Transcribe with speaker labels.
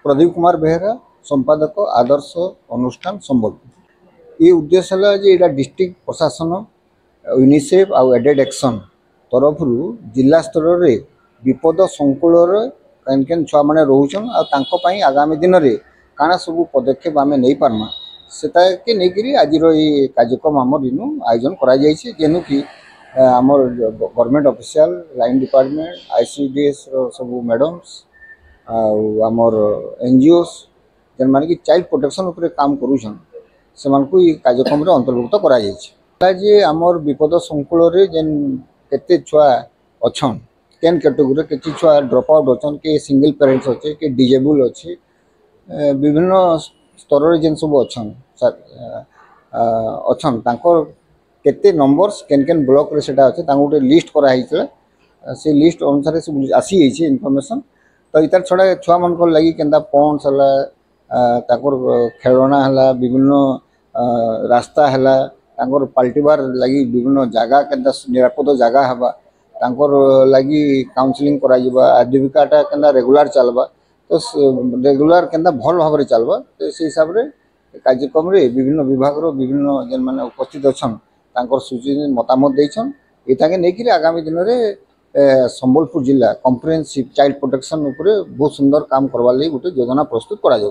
Speaker 1: प्रदीप कुमार बेहेरा संपादक आदर्श अनुष्ठान संबलपुर। ये उद्देश्य है जे एटा डिस्ट्रिक्ट प्रशासन यूनिसेफ आउ एडेड एक्शन तरफ जिला स्तर में विपद संकुल केन केन छुआ मैंने रोचन आगामी दिन में काଣା सब पदक्षेप आम नहीं पार्मा सेटा के लेकिन आज ये कार्यक्रम आम इन आयोजन करेनु कि आमर government official line department ICDS सब मैडम्स आमर एनजीओस जेन माने कि चाइल्ड प्रोटेक्शन उपर काम करूछन से ये कार्यक्रम अंतर्भुक्त कराजे आमर विपद संकुल जेन केते छुआ अच्छन केन कैटेगोरी के छुआ ड्रॉप आउट अच्छन के सिंगल पेरेंट्स अच्छे के डिजेबल अच्छे विभिन्न स्तर जेन सब अच्छन अच्छन तांकर केते नंबर्स केन केन ब्लॉक रे सेटा अच्छे तांको गोटे लिस्ट कराई से लिस्ट अनुसार सब आसी जाइए इनफॉरमेशन तो इतार छड़ा छुआ मन लगी केंदा पॉन्ड्स हला ताकर खेलना हला विभिन्न रास्ता हला तांकर पाल्टिबार लगी विभिन्न जगह केंदा निरापद जगह हबा तांकर लगी काउंसलिंग करा जिबा आजीविकाटा केंदा रेगुलर चलबा तो रेगुलर केंदा भल भाव रे चलबा तो से हिसाब रे कार्यक्रम रे विभिन्न विभाग रो विभिन्न जेन माने उपस्थित अछन तांकर सूची मतामत देछन एटाके नेकिरे आगामी दिन रे संबलपुर जिला कम्प्रिहेंसिव चाइल्ड प्रोटेक्शन उपरे बहुत सुंदर काम करवा गोटे योजना प्रस्तुत करा।